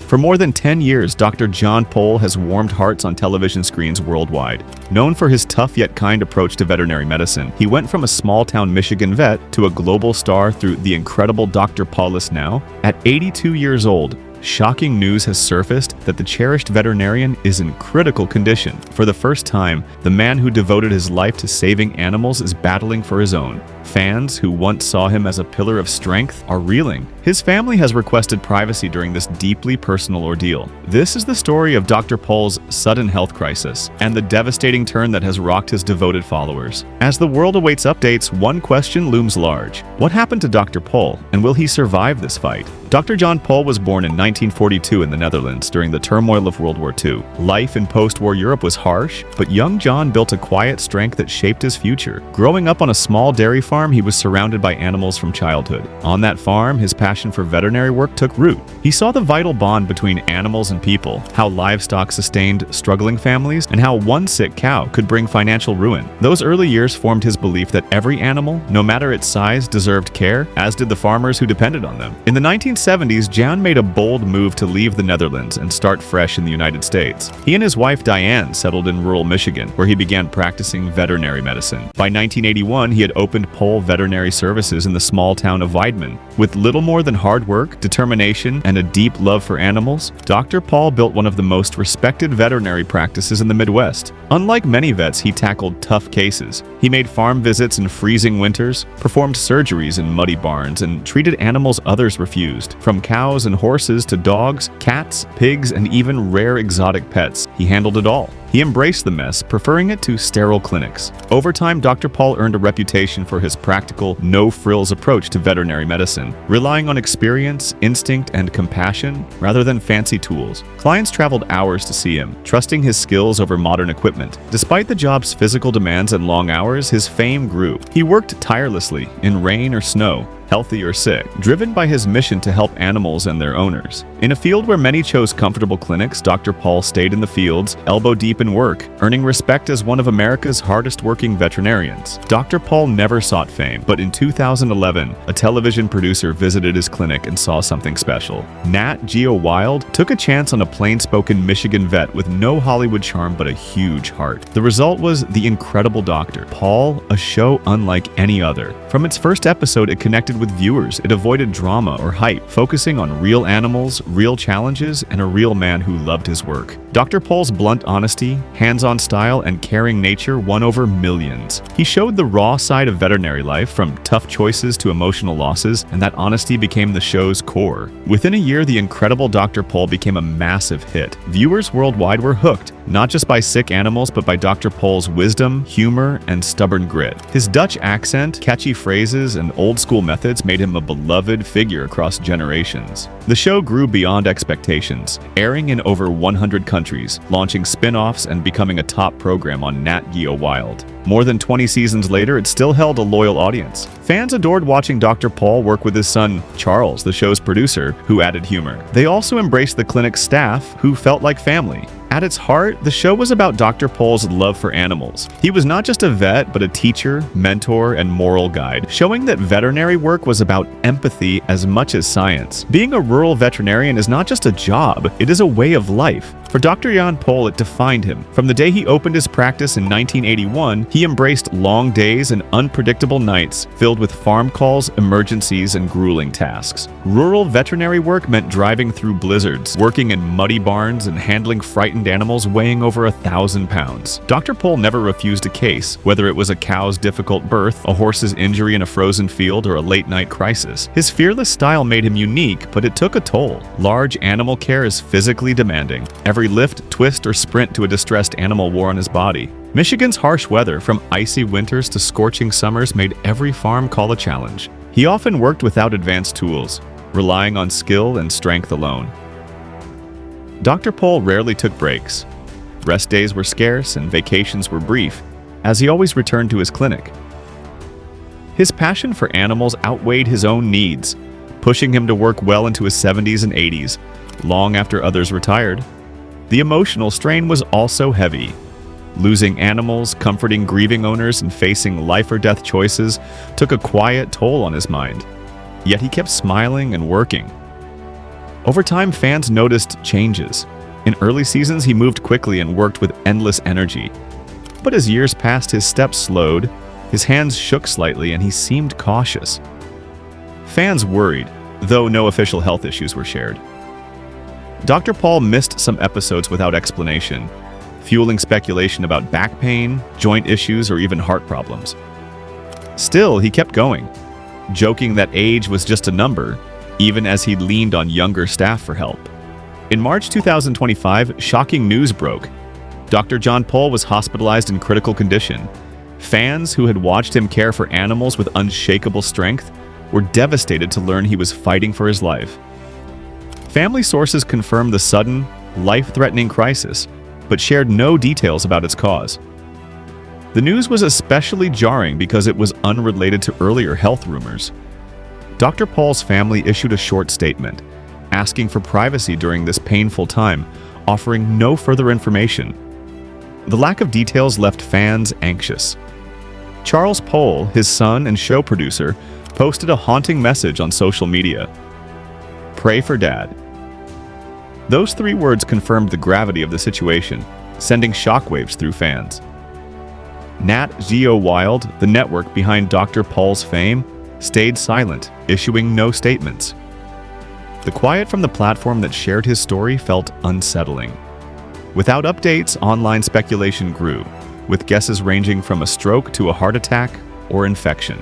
For more than 10 years, Dr. John Pol has warmed hearts on television screens worldwide. Known for his tough yet kind approach to veterinary medicine, he went from a small-town Michigan vet to a global star through The Incredible Dr Pol. Now, at 82 years old, shocking news has surfaced that the cherished veterinarian is in critical condition. For the first time, the man who devoted his life to saving animals is battling for his own. Fans who once saw him as a pillar of strength are reeling. His family has requested privacy during this deeply personal ordeal. This is the story of Dr. Pol's sudden health crisis and the devastating turn that has rocked his devoted followers. As the world awaits updates, one question looms large. What happened to Dr. Pol, and will he survive this fight? Dr. John Pol was born in 1942 in the Netherlands during the turmoil of World War II. Life in post-war Europe was harsh, but young John built a quiet strength that shaped his future. Growing up on a small dairy farm, he was surrounded by animals from childhood. On that farm, his passion for veterinary work took root. He saw the vital bond between animals and people, how livestock sustained struggling families, and how one sick cow could bring financial ruin. Those early years formed his belief that every animal, no matter its size, deserved care, as did the farmers who depended on them. In the 1970s, John made a bold move to leave the Netherlands and start fresh in the United States. He and his wife Diane settled in rural Michigan, where he began practicing veterinary medicine. By 1981, he had opened Pol Veterinary Services in the small town of Weidman. With little more than hard work, determination, and a deep love for animals, Dr. Pol built one of the most respected veterinary practices in the Midwest. Unlike many vets, he tackled tough cases. He made farm visits in freezing winters, performed surgeries in muddy barns, and treated animals others refused. From cows and horses to dogs, cats, pigs, and even rare exotic pets, he handled it all. He embraced the mess, preferring it to sterile clinics. Over time, Dr. Pol earned a reputation for his practical, no-frills approach to veterinary medicine, relying on experience, instinct, and compassion rather than fancy tools. Clients traveled hours to see him, trusting his skills over modern equipment. Despite the job's physical demands and long hours, his fame grew. He worked tirelessly, in rain or snow, healthy or sick, driven by his mission to help animals and their owners. In a field where many chose comfortable clinics, Dr. Pol stayed in the fields, elbow deep in work, earning respect as one of America's hardest-working veterinarians. Dr. Pol never sought fame, but in 2011, a television producer visited his clinic and saw something special. Nat Geo Wild took a chance on a plain-spoken Michigan vet with no Hollywood charm but a huge heart. The result was The Incredible Dr Pol, a show unlike any other. From its first episode, it connected with viewers. It avoided drama or hype, focusing on real animals, real challenges, and a real man who loved his work. Dr. Pol's blunt honesty, hands-on style, and caring nature won over millions. He showed the raw side of veterinary life, from tough choices to emotional losses, and that honesty became the show's core. Within a year, The Incredible Dr. Pol became a massive hit. Viewers worldwide were hooked, not just by sick animals, but by Dr. Pol's wisdom, humor, and stubborn grit. His Dutch accent, catchy phrases, and old-school methods made him a beloved figure across generations. The show grew beyond expectations, airing in over 100 countries, launching spin-offs and becoming a top program on Nat Geo Wild. More than 20 seasons later, it still held a loyal audience. Fans adored watching Dr. Pol work with his son, Charles, the show's producer, who added humor. They also embraced the clinic's staff, who felt like family. At its heart, the show was about Dr. Pol's love for animals. He was not just a vet, but a teacher, mentor, and moral guide, showing that veterinary work was about empathy as much as science. Being a rural veterinarian is not just a job, it is a way of life. For Dr. John Pol, it defined him. From the day he opened his practice in 1981, he embraced long days and unpredictable nights filled with farm calls, emergencies, and grueling tasks. Rural veterinary work meant driving through blizzards, working in muddy barns, and handling frightened animals weighing over 1,000 pounds. Dr. Pol never refused a case, whether it was a cow's difficult birth, a horse's injury in a frozen field, or a late-night crisis. His fearless style made him unique, but it took a toll. Large animal care is physically demanding. Every lift, twist, or sprint to a distressed animal wore on his body. Michigan's harsh weather, from icy winters to scorching summers, made every farm call a challenge. He often worked without advanced tools, relying on skill and strength alone. Dr. Pol rarely took breaks. Rest days were scarce and vacations were brief, as he always returned to his clinic. His passion for animals outweighed his own needs, pushing him to work well into his 70s and 80s, long after others retired. The emotional strain was also heavy. Losing animals, comforting grieving owners, and facing life-or-death choices took a quiet toll on his mind. Yet he kept smiling and working. Over time, fans noticed changes. In early seasons, he moved quickly and worked with endless energy. But as years passed, his steps slowed, his hands shook slightly, and he seemed cautious. Fans worried, though no official health issues were shared. Dr. Pol missed some episodes without explanation, fueling speculation about back pain, joint issues, or even heart problems. Still, he kept going, joking that age was just a number, even as he leaned on younger staff for help. In March 2025, shocking news broke. Dr. John Pol was hospitalized in critical condition. Fans who had watched him care for animals with unshakable strength were devastated to learn he was fighting for his life. Family sources confirmed the sudden, life-threatening crisis, but shared no details about its cause. The news was especially jarring because it was unrelated to earlier health rumors. Dr. Pol's family issued a short statement, asking for privacy during this painful time, offering no further information. The lack of details left fans anxious. Charles Pol, his son and show producer, posted a haunting message on social media. "Pray for Dad." Those 3 words confirmed the gravity of the situation, sending shockwaves through fans. Nat Geo Wild, the network behind Dr. Pol's fame, stayed silent, issuing no statements. The quiet from the platform that shared his story felt unsettling. Without updates, online speculation grew, with guesses ranging from a stroke to a heart attack or infection.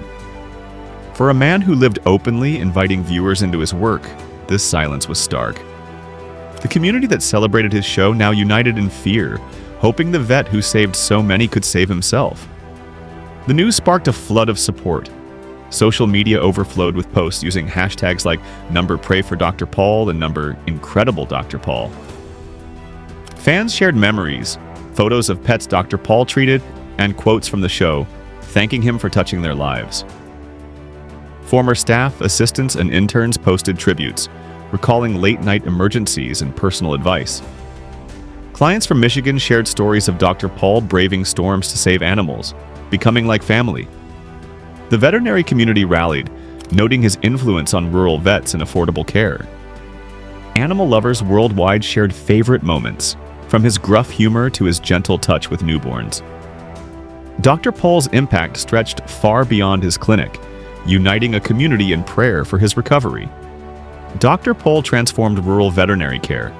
For a man who lived openly, inviting viewers into his work, this silence was stark. The community that celebrated his show now united in fear, hoping the vet who saved so many could save himself. The news sparked a flood of support. Social media overflowed with posts using hashtags like #PrayForDrPol and #Incredible Dr Pol. Fans shared memories, photos of pets Dr. Pol treated, and quotes from the show, thanking him for touching their lives. Former staff, assistants, and interns posted tributes, recalling late-night emergencies and personal advice. Clients from Michigan shared stories of Dr. Pol braving storms to save animals, becoming like family. The veterinary community rallied, noting his influence on rural vets and affordable care. Animal lovers worldwide shared favorite moments, from his gruff humor to his gentle touch with newborns. Dr. Pol's impact stretched far beyond his clinic, uniting a community in prayer for his recovery. Dr. Pol transformed rural veterinary care.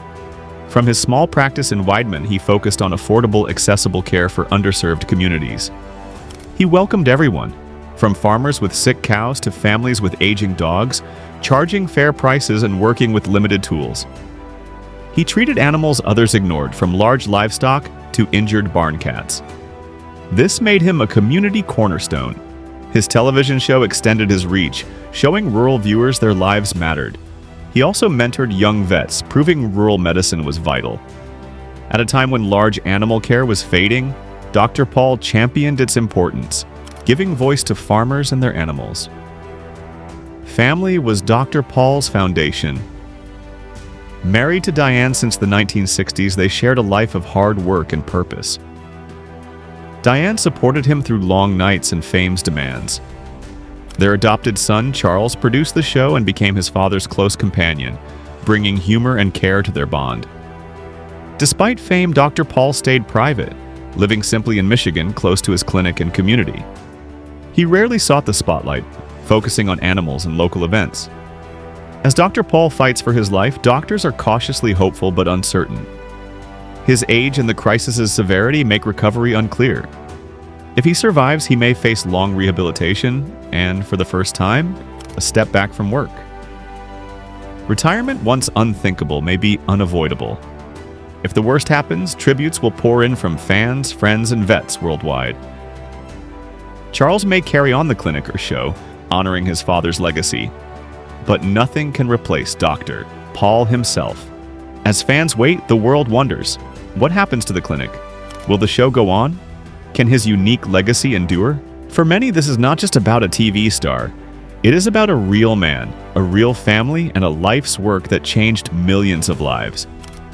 From his small practice in Weidman, he focused on affordable, accessible care for underserved communities. He welcomed everyone, from farmers with sick cows to families with aging dogs, charging fair prices and working with limited tools. He treated animals others ignored, from large livestock to injured barn cats. This made him a community cornerstone. His television show extended his reach, showing rural viewers their lives mattered. He also mentored young vets, proving rural medicine was vital. At a time when large animal care was fading, Dr. Pol championed its importance, giving voice to farmers and their animals. Family was Dr. Pol's foundation. Married to Diane since the 1960s, they shared a life of hard work and purpose. Diane supported him through long nights and fame's demands. Their adopted son, Charles, produced the show and became his father's close companion, bringing humor and care to their bond. Despite fame, Dr. Pol stayed private, living simply in Michigan, close to his clinic and community. He rarely sought the spotlight, focusing on animals and local events. As Dr. Pol fights for his life, doctors are cautiously hopeful but uncertain. His age and the crisis's severity make recovery unclear. If he survives, he may face long rehabilitation and, for the first time, a step back from work. Retirement, once unthinkable, may be unavoidable. If the worst happens, tributes will pour in from fans, friends, and vets worldwide. Charles may carry on the clinic or show, honoring his father's legacy, but nothing can replace Dr. Pol himself. As fans wait, the world wonders, what happens to the clinic? Will the show go on? Can his unique legacy endure? For many, this is not just about a TV star. It is about a real man, a real family, and a life's work that changed millions of lives.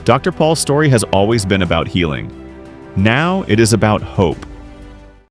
Dr. Pol's story has always been about healing. Now it is about hope.